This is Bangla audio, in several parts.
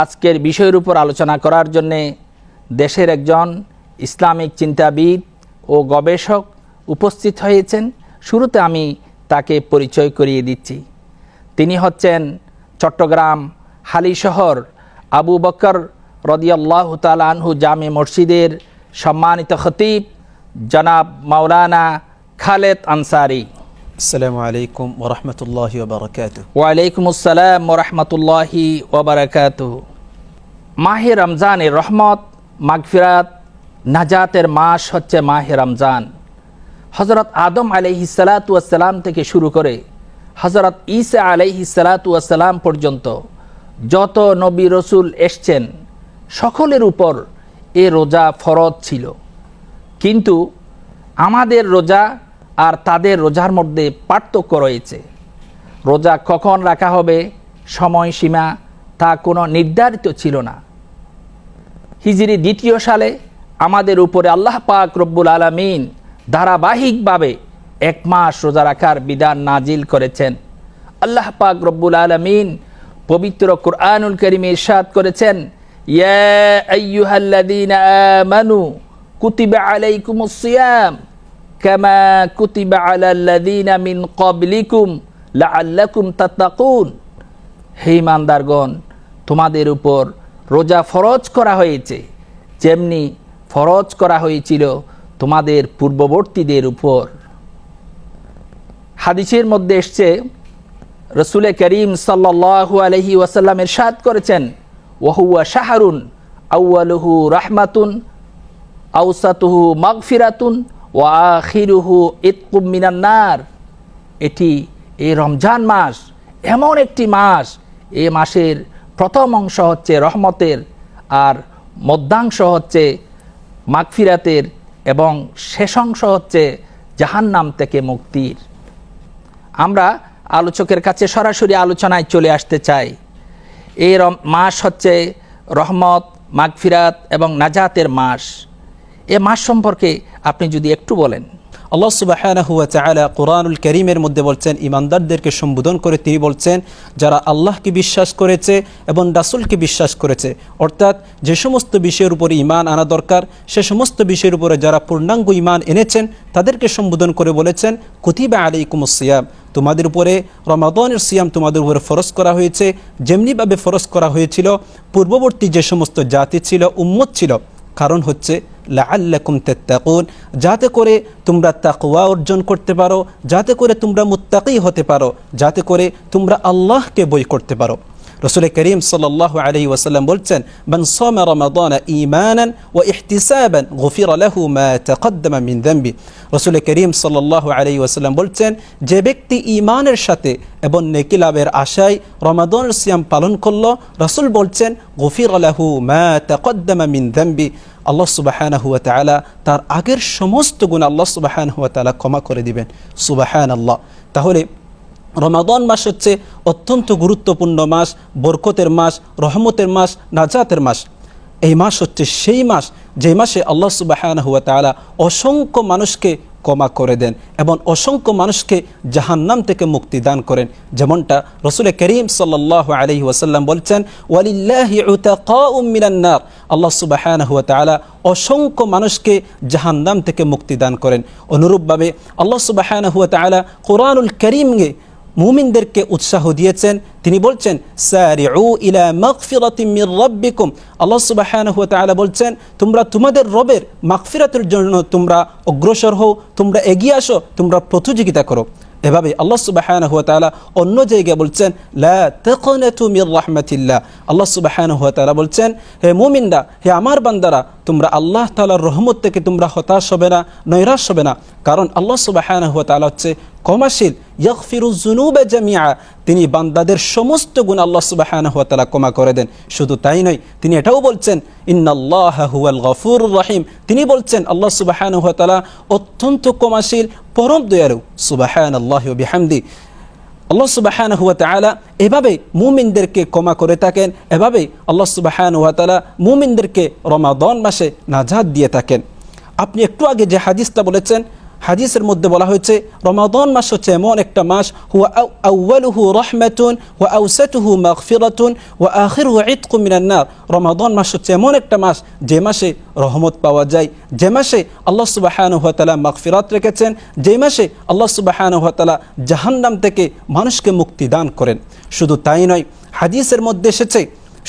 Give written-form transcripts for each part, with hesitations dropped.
আজকের বিষয়ের উপর আলোচনা করার জন্যে দেশের একজন ইসলামিক চিন্তাবিদ ও গবেষক উপস্থিত হয়েছেন। শুরুতে আমি তাকে পরিচয় করিয়ে দিচ্ছি। তিনি হচ্ছেন চট্টগ্রাম হালিশহর আবু বকর রাদিয়াল্লাহু তাআলা আনহু জামে মসজিদের সম্মানিত খতিব জনাব মাওলানা খালেদ আনসারী। আসসালামু আলাইকুম ওয়া রাহমাতুল্লাহি ওয়া বারাকাতুহু। ওয়া আলাইকুম আসসালাম ওয়া রাহমাতুল্লাহি ওয়া বারাকাতুহু। মাহে রমজানের রহমত, মাগফিরাত, নাজাতের মাস হচ্ছে মাহে রমজান। হযরত আদম আলাইহিসসালাতু ওয়াসসালাম থেকে শুরু করে হযরত ঈসা আলাইহিসসালাতু ওয়াসসালাম পর্যন্ত যত নবী রসুল এসছেন সকলের উপর এ রোজা ফরজ ছিল। কিন্তু আমাদের রোজা আর তাদের রোজার মধ্যে পার্থক্য রয়েছে। রোজা কখন রাখা হবে, সময়সীমা তা কোনো নির্ধারিত ছিল না। হিজরি ২য় সালে আমাদের উপরে আল্লাহ পাক রব্বুল আলামিন ধারাবাহিকভাবে ১ মাস রোজা রাখার বিধান নাজিল করেছেন। আল্লাহ পাক রব্বুল আলামিন পবিত্র কুরআনুল কারীমে ইরশাদ করেছেন, ইয়া আইয়ুহাল্লাযীনা আমানু কুতিবা আলাইকুমুস সিয়াম কামা কুতিবা আলাল্লাযীনা মিন ক্বাবলিকুম লাআল্লাকুম তাত্তাকুন। হে ঈমানদারগণ, তোমাদের উপর রোজা ফরজ করা হয়েছে যেমনি ফরজ করা হয়েছিল তোমাদের পূর্ববর্তীদের উপর। হাদিসের মধ্যে এসছে, রসুল করিম সাল্লাল্লাহু আলাইহি ওয়াসাল্লাম ইরশাদ করেছেন, ওয়াহুয়া শাহরুন আউয়ালুহু রাহমাতুন আওসাতুহু মাগফিরাতুন ওয়া আখিরুহু ইতকুম মিনান নার। এটি এই রমজান মাস এমন একটি মাস, এই মাসের প্রথম অংশ হচ্ছে রহমতের আর মধ্যাংশ হচ্ছে মাগফিরাতের এবং শেষ অংশ হচ্ছে জাহান্নাম থেকে মুক্তির। আমরা আলোচকের কাছে সরাসরি আলোচনায় চলে আসতে চাই। এই মাস হচ্ছে রহমত, মাগফিরাত এবং নাজাতের মাস। এ মাস সম্পর্কে আপনি যদি একটু বলেন। আল্লাহ সুবহানাহু ওয়া তাআলা কোরআনুল কারীমের মধ্যে বলছেন, ঈমানদারদেরকে সম্বোধন করে তিনি বলছেন, যারা আল্লাহকে বিশ্বাস করেছে এবং রাসূলকে বিশ্বাস করেছে, অর্থাৎ যে সমস্ত বিষয়ের উপরে ঈমান আনা দরকার সে সমস্ত বিষয়ের উপরে যারা পূর্ণাঙ্গ ঈমান এনেছেন তাদেরকে সম্বোধন করে বলেছেন, কুতিবা আলাইকুমুস সিয়াম, তোমাদের উপরে রমাদানের সিয়াম তোমাদের উপরে ফরজ করা হয়েছে যেমনিভাবে ফরজ করা হয়েছিল পূর্ববর্তী যে সমস্ত জাতি ছিল, উম্মত ছিল। কারণ হচ্ছে লাআল্লাকুম তাত্তাকুন, যাতে করে তোমরা তাকওয়া অর্জন করতে পারো, যাতে করে তোমরা মুত্তাকি হতে পারো, যাতে করে তোমরা আল্লাহকে ভয় করতে পারো। রাসূল করিম সাল্লাল্লাহু আলাইহি ওয়াসাল্লাম বলছেন, মান সামা রমাদান ঈমানান ওয়া ইহতিসাবান গুফিরা লাহু মা তাকদ্দামা মিন যামবি। রাসূল করিম সাল্লাল্লাহু আলাইহি ওয়াসাল্লাম বলছেন, যে ব্যক্তি ঈমানের সাথে এবং নেকি লাভের আশায় রমাদানের সিয়াম পালন করলো, রাসূল বলছেন গুফিরা লাহু মা তাকদ্দামা মিন যামবি, আল্লাহ সুবহানাহু ওয়া তাআলা তার আগের সমস্ত গুনাহ আল্লাহ সুবহানাহু ওয়া তাআলা ক্ষমা করে দিবেন। সুবহানাল্লাহ। তাহলে রমাদান মাস হচ্ছে অত্যন্ত গুরুত্বপূর্ণ মাস, বরকতের মাস, রহমতের মাস, নাজাতের মাস। এই মাস হচ্ছে সেই মাস যে মাসে আল্লাহ সুবহানাহু ওয়া তাআলা অসংখ্য মানুষকে ক্ষমা করে দেন এবং অসংখ্য মানুষকে জাহান্নাম থেকে মুক্তি দান করেন। যেমনটা রাসূল করিম সাল্লাল্লাহু আলাইহি ওয়াসাল্লাম বলছেন, ওয়ালিল্লাহি উতাকাউম মিনান নার, আল্লাহ সুবহানাহু ওয়া তাআলা অসংখ্য মানুষকে জাহান্নাম থেকে মুক্তি দান করেন। অনুরূপভাবে আল্লাহ সুবহানাহু ওয়া তাআলা কোরআনুল কারীমে মুমিনদেরকে উৎসাহ দিয়েছেন। তিনি বলছেন, সারিউ ইলা মাগফিরাতিম মির রাব্বিকুম, আল্লাহ সুবহানাহু ওয়া তাআলা বলছেন, তোমরা তোমাদের রবের মাগফিরাতের জন্য তোমরা অগ্রসর হও, তোমরা এগিয়ে আসো, তোমরা প্রতিযোগিতা করো। এভাবে আল্লাহ সুবহানাহু ওয়া তাআলা অন্য জায়গায় বলছেন, লা তাকনাতু মির রাহমাতিল্লাহ, আল্লাহ সুবহানাহু ওয়া তাআলা বলছেন, হে মুমিনরা, হে আমার বান্দারা, তোমরা আল্লাহ তাআলার রহমত থেকে তোমরা হতাশ হবে না, নৈরাশ হবে না। কারণ আল্লাহ সুবহানাহু ওয়া তাআলা হচ্ছে ক্ষমাশীল, ইয়াগফিরুয যুনুবা জামিআ, তিনি বান্দাদের সমস্ত গুনাহ আল্লাহ সুবহানাহু ওয়া তাআলা ক্ষমা করে দেন। শুধু তাই নয়, তিনি এটাও বলছেন, ইন্নাল্লাহা হুয়াল গফুরুর রহিম, তিনি বলছেন আল্লাহ সুবহানাহু ওয়া তাআলা অত্যন্ত ক্ষমাশীল, পরম দয়ালু। সুবহানাল্লাহি ওয়া বিহামদি। আল্লাহ সুবহানাহু ওয়া তাআলা এভাবে মুমিনদেরকে ক্ষমা করে থাকেন, এভাবে আল্লাহ সুবহানাহু ওয়া তাআলা মুমিনদেরকে রমাদান মাসে নাজাত দিয়ে থাকেন। আপনি একটু আগে যে হাদিসটা বলেছেন, হাদিসের মধ্যে বলা হয়েছে রমাদান মাস হচ্ছে এমন একটা মাস হুয়া আউয়ালুহু রাহমাতুন ওয়া আওসাতুহু মাগফিরাতুন ওয়া আখিরুহু ইতকুম মিনান নার। রমাদান মাস হচ্ছে এমন একটা মাস যে মাসে রহমত পাওয়া যায়, যে মাসে আল্লাহ সুবহানাহু ওয়া তাআলা মাগফিরাত রেখেছেন, যে মাসে আল্লাহ সুবহানাহু ওয়া তাআলা জাহান্নাম থেকে মানুষকে মুক্তি দান করেন। শুধু তাই নয়, হাদিসের মধ্যে এসেছে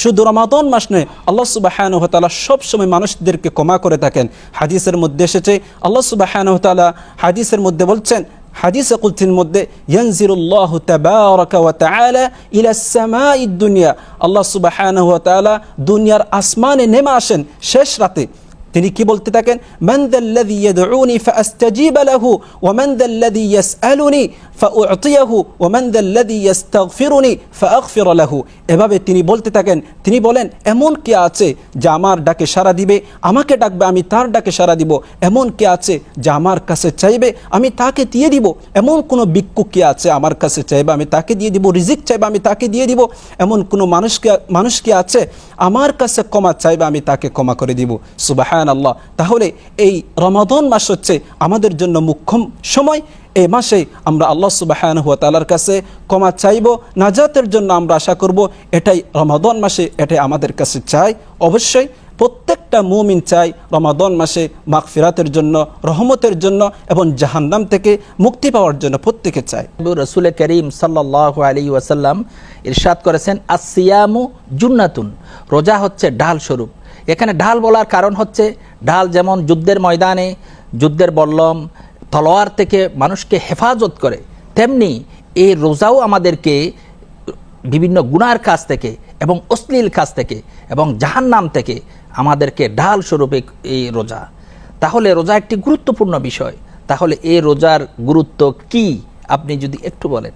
শুধু রমাদান মাস নয়, আল্লাহ সুবহানাহু ওয়া তাআলা সব সময় মানুষদেরকে ক্ষমা করে থাকেন। হাদিসের মধ্যে এসেছে আল্লাহ সুবহানাহু ওয়া তাআলা হাদিসের মধ্যে বলছেন, হাদিসে কুদসির মধ্যে ইয়ানজিলুল্লাহু তাবারাকা ওয়া তাআলা ইলা সামাঈদ দুনিয়া, আল্লাহ সুবহানাহু ওয়া তাআলা দুনিয়ার আসমানে নেমে আসেন শেষ রাতে। তিনি কি বলতে থাকেন, মান যাল্লাযী ইয়াদউনি ফাআস্তাজিবা লাহু ওয়া মান যাল্লাযী ইয়াসআলুনি ফাউতিয়াহু ওয়া মান যাল্লাযী ইস্তাগফিরুনি ফাআগফির লাহু। এভাবে তিনি বলতে থাকেন, তিনি বলেন এমন কে আছে যে আমার ডাকে সাড়া দিবে, আমাকে ডাকবে আমি তার ডাকে সাড়া দিব, এমন কে আছে যে আমার কাছে চাইবে আমি তাকে দিয়ে দিব, এমন কোনো ভিক্ষুক কে আছে আমার কাছে চাইবে আমি তাকে দিয়ে দিব, রিজিক চাইবে আমি তাকে দিয়ে দিব, এমন কোনো মানুষ কি আছে আমার কাছে ক্ষমা চাইবে আমি তাকে ক্ষমা করে দিব। সুবহানাল্লাহ। তাহলে এই রমাদান মাস হচ্ছে আমাদের জন্য মুখ্য সময়। এই মাসে আমরা আল্লাহ সুবহানাহু ওয়া তাআলার কাছে ক্ষমা চাইব, নাজাতের জন্য আমরা আশা করব। এটাই রমাদান মাসে, এটাই আমাদের কাছে চাই। অবশ্যই প্রত্যেকটা মুমিন চাই রমাদান মাসে মাগফিরাতের জন্য, রহমতের জন্য এবং জাহান্নাম থেকে মুক্তি পাওয়ার জন্য প্রত্যেকে চাই। রাসূল করিম সাল্লাল্লাহু আলাইহি ওয়াসাল্লাম ইরশাদ করেছেন, আসসিয়ামু জুন্নাতুন, রোজা হচ্ছে ঢাল স্বরূপ। এখানে ঢাল বলার কারণ হচ্ছে, ঢাল যেমন যুদ্ধের ময়দানে যুদ্ধের বল্লম তলোয়ার থেকে মানুষকে হেফাজত করে, তেমনি এই রোজাও আমাদেরকে বিভিন্ন গুনার কাজ থেকে এবং অশ্লীল কাজ থেকে এবং জাহান্নাম থেকে আমাদেরকে ঢাল স্বরূপে এই রোজা। তাহলে রোজা একটি গুরুত্বপূর্ণ বিষয়। তাহলে এই রোজার গুরুত্ব কি আপনি যদি একটু বলেন।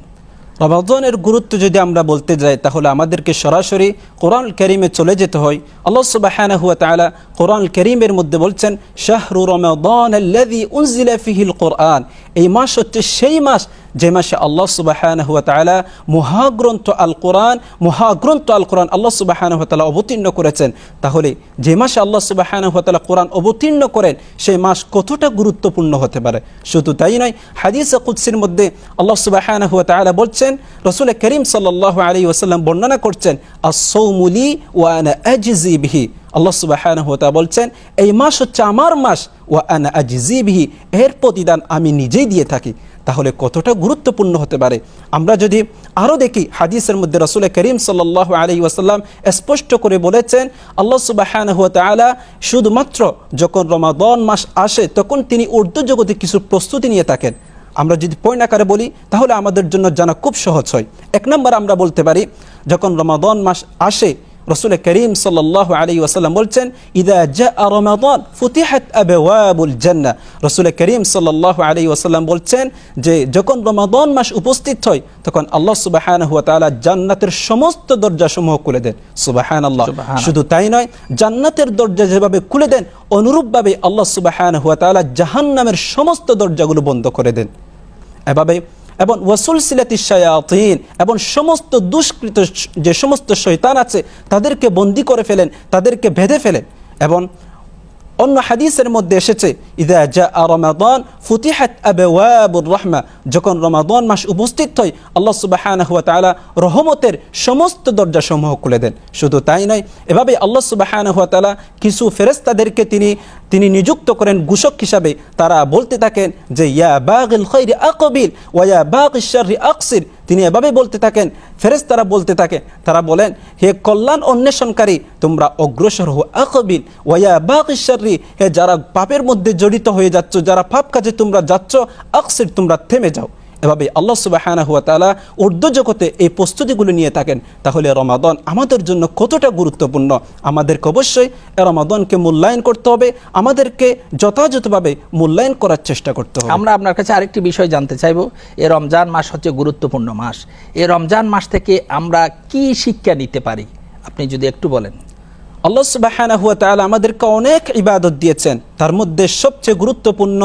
রমাদানের গুরুত্ব যদি আমরা বলতে যাই তাহলে আমাদেরকে সরাসরি কোরআনুল কারীমে চলে যেতে হয়। আল্লাহ সুবহানাহু ওয়া তাআলা কোরআনুল কারীমের মধ্যে বলছেন, শাহরু রমাদানাল্লাযী উনজিলা ফীহিল কুরআন, এই মাস হচ্ছে সেই মাস যে মাসে আল্লাহ সুবহানাহু ওয়া তাআলা মহাগ্রন্থ আল কোরআন আল্লাহ সুবহানাহু ওয়া তাআলা অবতীর্ণ করেছেন। তাহলে যে মাসে আল্লাহ সুবহানাহু ওয়া তাআলা কোরআন অবতীর্ণ করেন সেই মাস কতটা গুরুত্বপূর্ণ হতে পারে। শুধু তাই নয়, হাদিসে কুদসির মধ্যে আল্লাহ সুবহানাহু ওয়া তাআলা বলছেন, রাসূল করিম সাল্লাল্লাহু আলাইহি ওয়াসাল্লাম বর্ণনা করছেন, আস-সাওমু লি ওয়া আনা আজজি বিহি, আল্লাহ সুবহানাহু ওয়া তাআলা বলছেন এই মাস হচ্ছে আমার মাস, ওয়া আনা আজজি বিহি, এর প্রতিদান আমি নিজেই দিয়ে থাকি। তাহলে কতটা গুরুত্বপূর্ণ হতে পারে। আমরা যদি আরও দেখি হাদিসের মধ্যে রাসূল করিম সাল্লাল্লাহু আলাইহি ওয়াসাল্লাম স্পষ্ট করে বলেছেন, আল্লাহ সুবহানাহু ওয়া তাআলা শুধুমাত্র যখন রমাদান মাস আসে তখন তিনি উর্দু জগতে কিছু প্রস্তুতি নিয়ে থাকেন। আমরা যদি পয়েন্ট আকারে বলি তাহলে আমাদের জন্য জানা খুব সহজ হয়। এক নম্বর আমরা বলতে পারি, যখন রমাদান মাস আসে রাসূল করিম সাল্লাল্লাহু আলাইহি ওয়াসাল্লাম বলছেন, ইযা জাআ রমাদান ফুতিহাত আবওয়াবুল জান্নাহ, রাসূল করিম সাল্লাল্লাহু আলাইহি ওয়াসাল্লাম বলছেন যে যখন রমাদান মাস উপস্থিত হয় তখন আল্লাহ সুবহানাহু ওয়া তাআলা জান্নাতের সমস্ত দরজাসমূহ খুলে দেন। সুবহানাল্লাহ। শুধু তাই নয়, জান্নাতের দরজা যেভাবে খুলে দেন অনুরূপভাবে আল্লাহ সুবহানাহু ওয়া তাআলা জাহান্নামের সমস্ত দরজাগুলো বন্ধ করে দেন। এভাবে এবং ওয়াসুলসিলাতিশ শায়াতিন, এবং সমস্ত দুষ্কৃত যে সমস্ত শয়তান আছে তাদেরকে বন্দী করে ফেলেন, তাদেরকে বেঁধে ফেলেন। এবং অন্য হাদিসের মধ্যে এসেছে, ইযা জাআ রমাদান ফুতিহাত আবওয়াবুর রাহমা, যখন রমাদান মাস উপস্থিত হয় আল্লাহ সুবহানাহু ওয়া তাআলা রহমতের সমস্ত দরজাসমূহ খুলে দেন। শুধু তাই নয়, এভাবে আল্লাহ সুবহানাহু ওয়া তাআলা কিছু ফেরেশতাদেরকে তিনি নিযুক্ত করেন ঘোষক হিসাবে। তারা বলতে থাকেন যে ইয়া বাগিল খাইরি আকবিল ওয়া ইয়া বাগিশ শাররি আকসির। তিনি এভাবে বলতে থাকেন, ফেরেশতারা বলতে থাকে, তারা বলেন, হে কল্যাণ অন্বেষণকারী তোমরা অগ্রসর হও, আকবিল ওয়া ইয়া বাগিশ শাররি, হে যারা পাপের মধ্যে জড়িত হয়ে যাচ্ছ, যারা পাপ কাজে তোমরা যাচ্ছ, আকসির তোমরা থেমে যাও। এভাবে আল্লাহ সুবহানাহু ওয়া তাআলা উর্দু জগতে এই প্রস্তুতিগুলো নিয়ে থাকেন। তাহলে রমাদান আমাদের জন্য কতটা গুরুত্বপূর্ণ, আমাদেরকে অবশ্যই রমাদানকে মূল্যায়ন করতে হবে, আমাদেরকে যথাযথভাবে মূল্যায়ন করার চেষ্টা করতে হবে। আমরা আপনার কাছে আরেকটি বিষয় জানতে চাইব, এই রমজান মাস হচ্ছে গুরুত্বপূর্ণ মাস। এই রমজান মাস থেকে আমরা কি শিক্ষা নিতে পারি আপনি যদি একটু বলেন। আল্লাহ সুবহানাহু ওয়া তাআলা আমাদেরকে অনেক ইবাদত দিয়েছেন, তার মধ্যে সবচেয়ে গুরুত্বপূর্ণ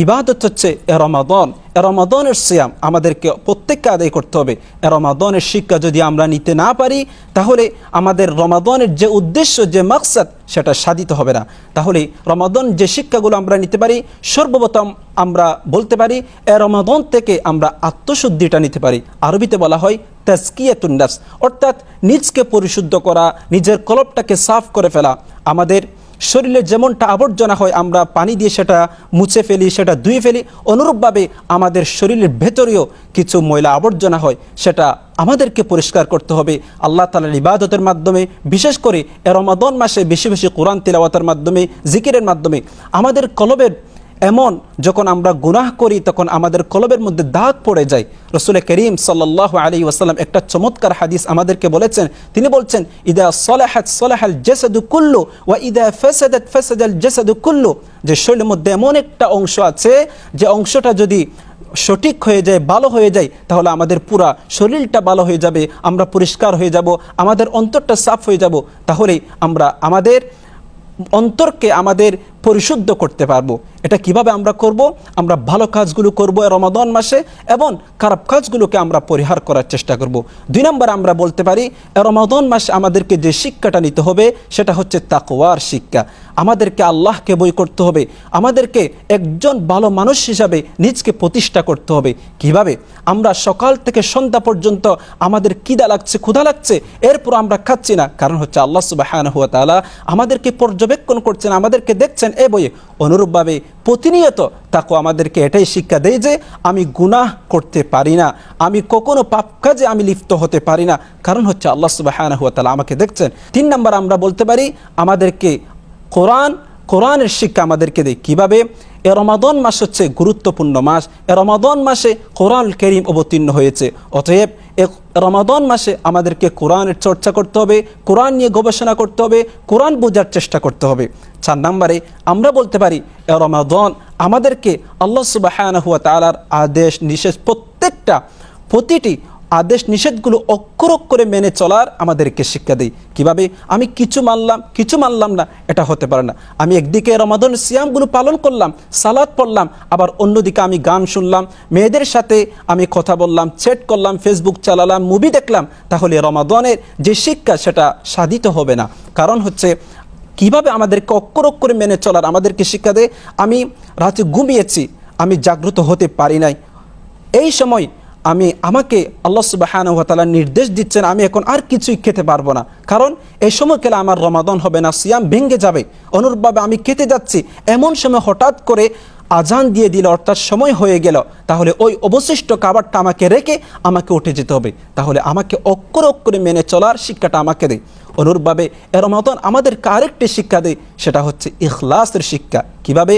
ইবাদত হচ্ছে এ রমাদান। এ রমাদানের সিয়াম আমাদেরকে প্রত্যেককে আদায় করতে হবে। এ রমাদানের শিক্ষা যদি আমরা নিতে না পারি, তাহলে আমাদের রমাদানের যে উদ্দেশ্য, যে মাকসাদ, সেটা সাধিত হবে না। তাহলে রমাদান যে শিক্ষাগুলো আমরা নিতে পারি, সর্বপ্রথম আমরা বলতে পারি এ রমাদান থেকে আমরা আত্মশুদ্ধিটা নিতে পারি। আরবিতে বলা হয় তাজকিয়াতুন নাফস, অর্থাৎ নিজকে পরিশুদ্ধ করা, নিজের কলবটাকে সাফ করে ফেলা। আমাদের শরীরে যেমনটা আবর্জনা হয় আমরা পানি দিয়ে সেটা মুছে ফেলি, সেটা ধুয়ে ফেলি, অনুরূপভাবে আমাদের শরীরের ভেতরেও কিছু ময়লা আবর্জনা হয়, সেটা আমাদেরকে পরিষ্কার করতে হবে আল্লাহ তাআলার ইবাদতের মাধ্যমে। বিশেষ করে এ রমাদান মাসে বেশি বেশি কোরআন তিলাওয়াতের মাধ্যমে, জিকিরের মাধ্যমে। আমাদের কলবের এমন যখন আমরা গুনাহ করি তখন আমাদের কলবের মধ্যে দাগ পড়ে যায়। রাসূল করিম সাল্লাল্লাহু আলাইহি ওয়াসাল্লাম একটা চমৎকার হাদিস আমাদেরকে বলেছেন। তিনি বলছেন, ইদা সলাহাত সলাহাল জাসাদু কুল্লু ওয়া ইদা ফাসাদাত ফাসাদাল জাসাদু কুল্লু। যে শরীরের মধ্যে এমন একটা অংশ আছে, যে অংশটা যদি সঠিক হয়ে যায়, ভালো হয়ে যায়, তাহলে আমাদের পুরা শরীরটা ভালো হয়ে যাবে, আমরা পরিষ্কার হয়ে যাব, আমাদের অন্তরটা সাফ হয়ে যাব। তাহলেই আমরা আমাদের অন্তরকে আমাদের পরিশুদ্ধ করতে পারবো। এটা কিভাবে আমরা করব? আমরা ভালো কাজগুলো করব রমাদান মাসে এবং খারাপ কাজগুলোকে আমরা পরিহার করার চেষ্টা করব। 2 নম্বর আমরা বলতে পারি রমাদান মাসে আমাদেরকে যে শিক্ষাটা নিতে হবে সেটা হচ্ছে তাকওয়ার শিক্ষা। আমাদেরকে আল্লাহকে ভয় করতে হবে, আমাদেরকে একজন ভালো মানুষ হিসাবে নিজকে প্রতিষ্ঠা করতে হবে। কিভাবে? আমরা সকাল থেকে সন্ধ্যা পর্যন্ত আমাদের খিদা লাগছে, ক্ষুধা লাগছে, এরপর আমরা খাচ্ছি না, কারণ হচ্ছে আল্লাহ সুবহানাহু ওয়া তাআলা আমাদেরকে পর্যবেক্ষণ করছেন, আমাদেরকে দেখছেন এ বইয়ে। অনুরূপভাবে প্রতিনিয়ত তাকওয়া আমাদেরকে এটাই শিক্ষা দেয় যে আমি গুনাহ করতে পারি না, আমি কখনো পাপ কাজে আমি লিপ্ত হতে পারি না, কারণ হচ্ছে আল্লাহ সুবহানাহু ওয়া তাআলা আমাকে দেখছেন। 3 নম্বর আমরা বলতে পারি আমাদেরকে কোরআনের শিক্ষা আমাদেরকে দেয়। কিভাবে? এ রমাদান মাস হচ্ছে গুরুত্বপূর্ণ মাস। এ রমাদান মাসে কোরআনুল কারীম অবতীর্ণ হয়েছে। অতএব এ রমাদান মাসে আমাদেরকে কোরআনের চর্চা করতে হবে, কোরআন নিয়ে গবেষণা করতে হবে, কোরআন বোঝার চেষ্টা করতে হবে। 4 নম্বরে আমরা বলতে পারি এ রমাদান আমাদেরকে আল্লাহ সুবহানাহু ওয়া তাআলার আদেশ নিষেধ, প্রতিটি আদেশ নিষেধগুলো অক্ষর অক্ষরে মেনে চলার আমাদেরকে শিক্ষা দেয়। কিভাবে? আমি কিছু মানলাম না, এটা হতে পারে না। আমি একদিকে রমাদান সিয়ামগুলো পালন করলাম, সালাত পড়লাম, আবার অন্যদিকে আমি গান শুনলাম, মেয়েদের সাথে আমি কথা বললাম, চ্যাট করলাম, ফেসবুক চালালাম, মুভি দেখলাম, তাহলে রমাদানের যে শিক্ষা সেটা সাধিত হবে না। কারণ হচ্ছে কিভাবে আমাদেরকে অক্ষর অক্ষরে মেনে চলার আমাদেরকে শিক্ষা দেয়। আমি রাতে ঘুমিয়েছি, আমি জাগ্রত হতে পারি নাই, এই সময় আমাকে আল্লাহ সুবহানাহু ওয়া তাআলা নির্দেশ দিচ্ছেন আমি এখন আর কিছুই খেতে পারবো না, কারণ এই সময় খেলে আমার রমাদান হবে না, সিয়াম ভেঙে যাবে। অনুরূপভাবে আমি খেতে যাচ্ছি, এমন সময় হঠাৎ করে আজান দিয়ে দিল, অর্থাৎ সময় হয়ে গেল, তাহলে ওই অবশিষ্ট খাবারটা আমাকে রেখে আমাকে উঠে যেতে হবে। তাহলে আমাকে অক্ষর অক্ষরে মেনে চলার শিক্ষাটা আমাকে দেয়। অনুরূপভাবে এ রমাদান আমাদেরকে আরেকটি শিক্ষা দেয়, সেটা হচ্ছে ইখলাসের শিক্ষা। কিভাবে?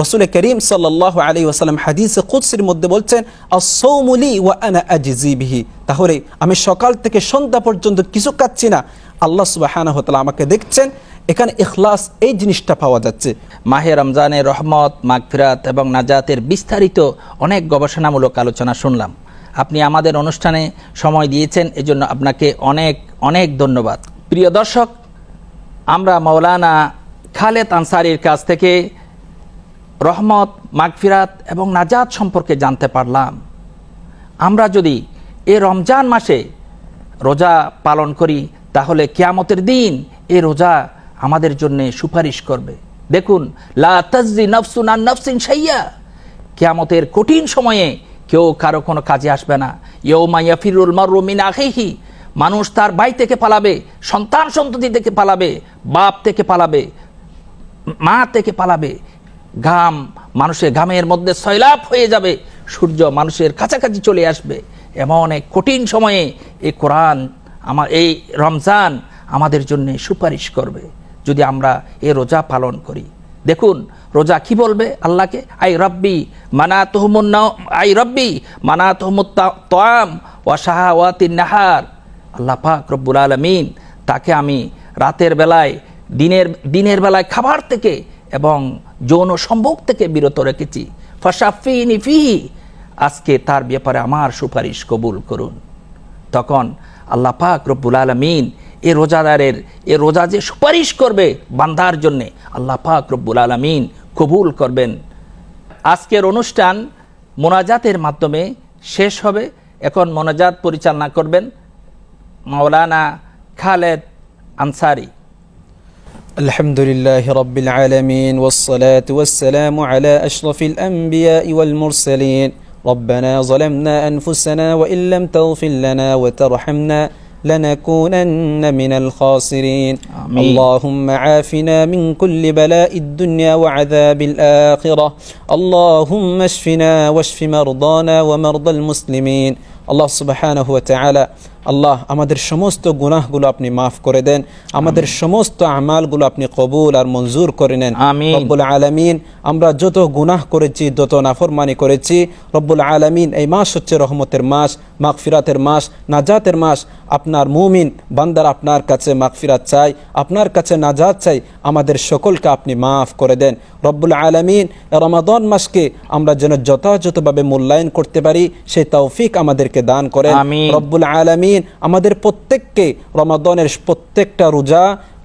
রাসূল করিম সাল্লাল্লাহু আলাইহি ওয়াসাল্লাম হাদিসে কুদসির মধ্যে বলছেন, আস-সাওমু লি ওয়া আনা আজজি বিহি। তাহলে আমি সকাল থেকে সন্ধ্যা পর্যন্ত কিছু খাচ্ছি না, আল্লাহ সুবহানাহু ওয়া তাআলা আমাকে দেখছেন। এখানে ইখলাস এই জিনিসটা পাওয়া যাচ্ছে। মাহে রমজানের রহমত, মাগফিরাত এবং নাজাতের বিস্তারিত অনেক গবেষণামূলক আলোচনা শুনলাম। আপনি আমাদের অনুষ্ঠানে সময় দিয়েছেন, এজন্য আপনাকে অনেক অনেক ধন্যবাদ। প্রিয় দর্শক, আমরা মাওলানা খালেদ আনসারীর কাছ থেকে রহমত, মাগফিরাত এবং নাজাত সম্পর্কে জানতে পারলাম। আমরা যদি এ রমজান মাসে রোজা পালন করি, তাহলে কিয়ামতের দিন এ রোজা আমাদের জন্য সুপারিশ করবে। দেখুন, লা তাজজি নাফসুন আন নাফসিন শাইয়া, কিয়ামতের কঠিন সময়ে কেউ কারো কোনো কাজে আসবে না। ইয়াউমা ইয়াফিরুল মারউ মিন আখিহি, মানুষ তার ভাই থেকে পালাবে, সন্তান সন্ততি থেকে পালাবে, বাপ থেকে পালাবে, মা থেকে পালাবে। মানুষের ঘামের মধ্যে সয়লাব হয়ে যাবে, সূর্য মানুষের কাছাকাছি চলে আসবে। এমন এক কঠিন সময়ে এই কোরআন, এই রমজান আমাদের জন্য সুপারিশ করবে যদি আমরা এই রোজা পালন করি। দেখুন, রোজা কি বলবে আল্লাহকে? আই রব্বি মানাতুহুমুত তাআম ওয়া শাহাওয়াতিন নাহার। আল্লাহ পাক রব্বুল আলামিন তাকে আমি রাতের বেলায়, দিনের বেলায় খাবার থেকে এবং যৌন সম্ভোগ থেকে বিরত রেখেছি। ফাশাফিনি ফিহি, আজকে তার ব্যাপারে আমার সুপারিশ কবুল করুন। তখন আল্লাহ পাক রব্বুল আলামিন এ রোজা যে সুপারিশ করবে বান্দার জন্যে, আল্লাহ পাক রব্বুল আলামিন কবুল করবেন। আজকের অনুষ্ঠান মোনাজাতের মাধ্যমে শেষ হবে। এখন মোনাজাত পরিচালনা করবেন মাওলানা খালেদ আনসারী। الحمد لله رب العالمين والصلاة والسلام على أشرف الأنبياء والمرسلين ربنا ظلمنا أنفسنا وإن لم تغفر لنا وترحمنا لنكونن من الخاسرين آمين. اللهم عافنا من كل بلاء الدنيا وعذاب الآخرة اللهم اشفنا واشف مرضانا ومرضى المسلمين আল্লাহ সুবহানাহু ওয়া তাআলা আল্লাহ আমাদের সমস্ত গুনাহগুলো আপনি মাফ করে দেন, আমাদের সমস্ত আমালগুলো আপনি কবুল আর মঞ্জুর করে নেন। আমিন। রব্বুল আলামিন আমরা যত গুনাহ করেছি, যত নাফরমানি করেছি, রব্বুল আলামিন এই মাস হচ্ছে রহমতের মাস, মাগফিরাতের মাস, নাজাতের মাস। আপনার মুমিন বান্দার আপনার কাছে মাগফিরাত চাই, আপনার কাছে নাজাত চাই, আমাদের সকলকে আপনি মাফ করে দেন। রব্বুল আলামিন রমাদান মাসকে আমরা যেন যথাযথভাবে মূল্যায়ন করতে পারি সেই তৌফিক আমাদেরকে দান করেন। আমিন। রব্বুল আলামিন আমাদের প্রত্যেককে রমাদানের প্রত্যেকটা রোজা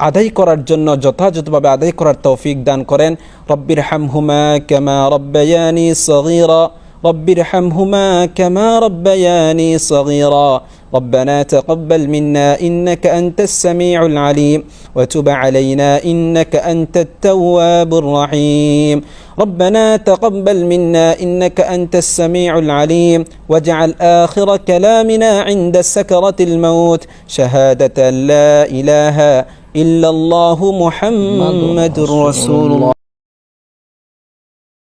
আদায় করার জন্য যথাযথভাবে আদায় করার তৌফিক দান করেন। রব্বির হামহুমা কামা রব্বায়ানি সগীরা রব্বির হামহুমা কামা রব্বায়ানি সগীরা ربنا تقبل منا إنك أنت السميع العليم وتب علينا إنك أنت التواب الرحيم ربنا تقبل منا إنك أنت السميع العليم واجعل آخر كلامنا عند سكرة الموت شهادة لا إله إلا الله محمد رسول الله